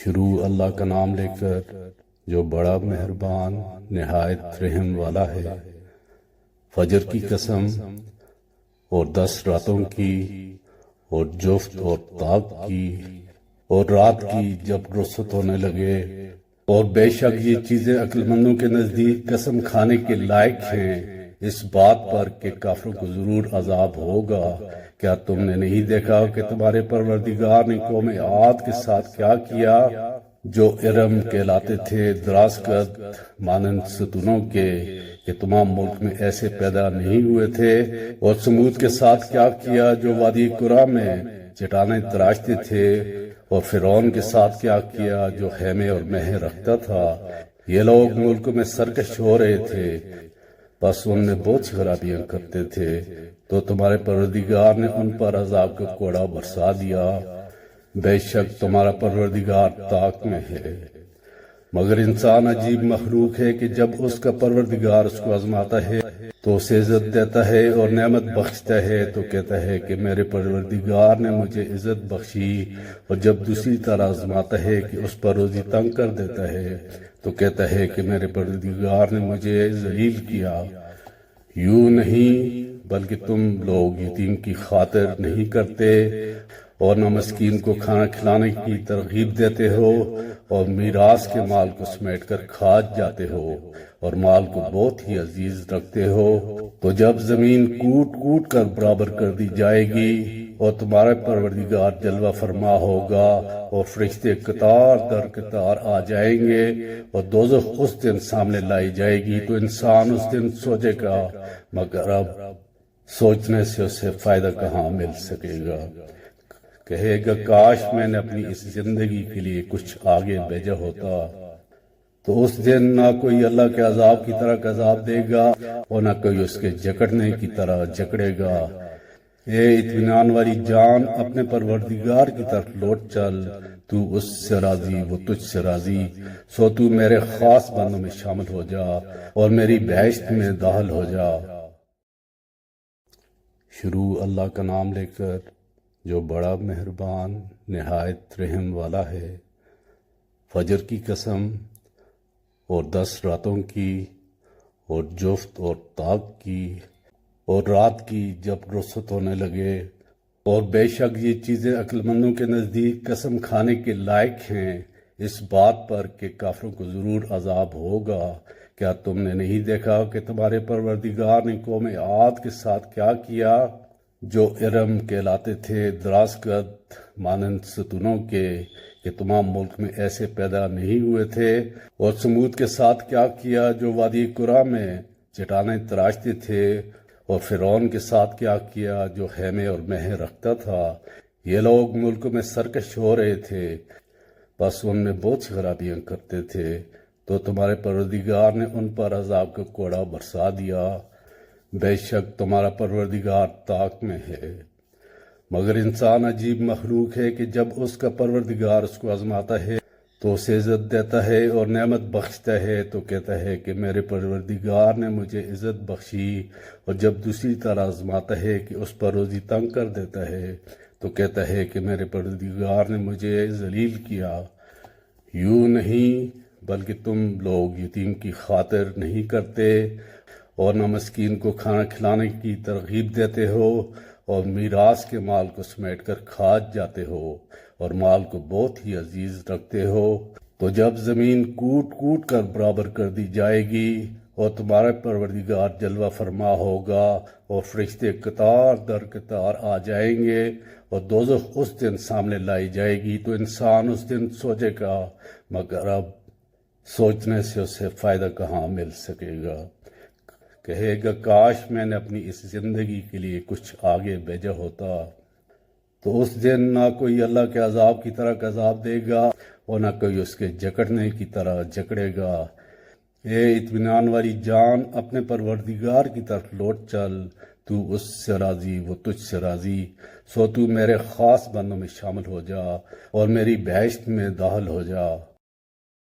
شروع اللہ کا نام لے کر جو بڑا مہربان نہایت رحم والا ہے۔ فجر کی قسم اور 10 راتوں کی اور جفت اور طاق کی اور رات کی جب رخصت ہونے لگے، اور بے شک یہ چیزیں عقل مندوں کے نزدیک قسم کھانے کے لائق ہیں اس بات پر کہ کافروں کو ضرور عذاب ہوگا۔ کیا تم نے نہیں دیکھا کہ تمہارے پروردگار نے قوم عاد کے ساتھ کیا کیا، جو ارم کہلاتے تھے، دراز قد مانند ستونوں کے، کہ تمام ملک میں ایسے پیدا نہیں ہوئے تھے۔ اور سمود کے ساتھ کیا کیا، جو وادی قرا میں چٹانیں تراشتے تھے۔ اور فرعون کے ساتھ کیا کیا، جو خیمے اور مہ رکھتا تھا۔ یہ لوگ ملک میں سرکش ہو رہے تھے، بس ان میں بہت سی خرابیاں کرتے تھے، تو تمہارے پروردگار نے ان پر عذاب کا کوڑا برسا دیا۔ بے شک تمہارا پروردگار طاق میں ہے۔ مگر انسان عجیب مخلوق ہے کہ جب اس کا پروردگار اس کو آزماتا ہے تو اسے عزت دیتا ہے اور نعمت بخشتا ہے تو کہتا ہے کہ میرے پروردگار نے مجھے عزت بخشی، اور جب دوسری طرح آزماتا ہے کہ اس پر روزی تنگ کر دیتا ہے تو کہتا ہے کہ میرے پروردگار نے مجھے ذلیل کیا۔ یوں نہیں بلکہ تم لوگ یتیم کی خاطر نہیں کرتے اور نہ مسکین کو کھانا کھلانے کی ترغیب دیتے ہو، اور میراث کے مال کو سمیٹ کر کھا جاتے ہو، اور مال کو بہت ہی عزیز رکھتے ہو۔ تو جب زمین کوٹ کوٹ کر برابر کر دی جائے گی اور تمہارا پروردگار جلوہ فرما ہوگا، اور فرشتے قطار در قطار آ جائیں گے، اور دوزخ اس دن سامنے لائی جائے گی، تو انسان اس دن سوچے گا، مگر اب سوچنے سے اسے فائدہ کہاں مل سکے گا۔ کہے گا کاش میں نے اپنی اس زندگی کے لیے کچھ آگے بھیجا ہوتا۔ تو اس دن نہ کوئی اللہ کے عذاب کی طرح عذاب دے گا اور نہ کوئی اس کے جکڑنے کی طرح جکڑے گا۔ اے اطمینان والی جان، اپنے پروردگار کی طرف لوٹ چل، تو اس سے راضی وہ تجھ سے راضی، سو تو میرے خاص بندوں میں شامل ہو جا اور میری بہشت میں داخل ہو جا۔ شروع اللہ کا نام لے کر جو بڑا مہربان نہایت رحم والا ہے۔ فجر کی قسم اور 10 راتوں کی اور جفت اور طاق کی اور رات کی جب رخصت ہونے لگے، اور بے شک یہ چیزیں عقل مندوں کے نزدیک قسم کھانے کے لائق ہیں اس بات پر کہ کافروں کو ضرور عذاب ہوگا۔ کیا تم نے نہیں دیکھا کہ تمہارے پروردگار نے قوم عاد کے ساتھ کیا کیا، جو ارم کہلاتے تھے، دراز قد مانند ستونوں کے، کہ تمام ملک میں ایسے پیدا نہیں ہوئے تھے۔ اور سمود کے ساتھ کیا کیا، جو وادی قرا میں چٹانیں تراشتے تھے۔ اور فرعون کے ساتھ کیا کیا، جو خیمے اور مہ رکھتا تھا۔ یہ لوگ ملک میں سرکش ہو رہے تھے، بس ان میں بہت سی خرابیاں کرتے تھے، تو تمہارے پروردگار نے ان پر عذاب کا کوڑا برسا دیا۔ بے شک تمہارا پروردگار طاق میں ہے۔ مگر انسان عجیب مخلوق ہے کہ جب اس کا پروردگار اس کو آزماتا ہے تو اسے عزت دیتا ہے اور نعمت بخشتا ہے تو کہتا ہے کہ میرے پروردگار نے مجھے عزت بخشی، اور جب دوسری طرح آزماتا ہے کہ اس پر روزی تنگ کر دیتا ہے تو کہتا ہے کہ میرے پروردگار نے مجھے ذلیل کیا۔ یوں نہیں بلکہ تم لوگ یتیم کی خاطر نہیں کرتے اور نہ مسکین کو کھانا کھلانے کی ترغیب دیتے ہو، اور میراث کے مال کو سمیٹ کر کھا جاتے ہو، اور مال کو بہت ہی عزیز رکھتے ہو۔ تو جب زمین کوٹ کوٹ کر برابر کر دی جائے گی اور تمہارا پروردگار جلوہ فرما ہوگا، اور فرشتے قطار در قطار آ جائیں گے، اور دوزخ اس دن سامنے لائی جائے گی، تو انسان اس دن سوچے گا، مگر اب سوچنے سے اسے فائدہ کہاں مل سکے گا۔ کہے گا کاش میں نے اپنی اس زندگی کے لیے کچھ آگے بھیجا ہوتا۔ تو اس دن نہ کوئی اللہ کے عذاب کی طرح عذاب دے گا اور نہ کوئی اس کے جکڑنے کی طرح جکڑے گا۔ اے اطمینان والی جان، اپنے پروردگار کی طرف لوٹ چل، تو اس سے راضی وہ تجھ سے راضی، سو تو میرے خاص بندوں میں شامل ہو جا اور میری بہشت میں داخل ہو جا۔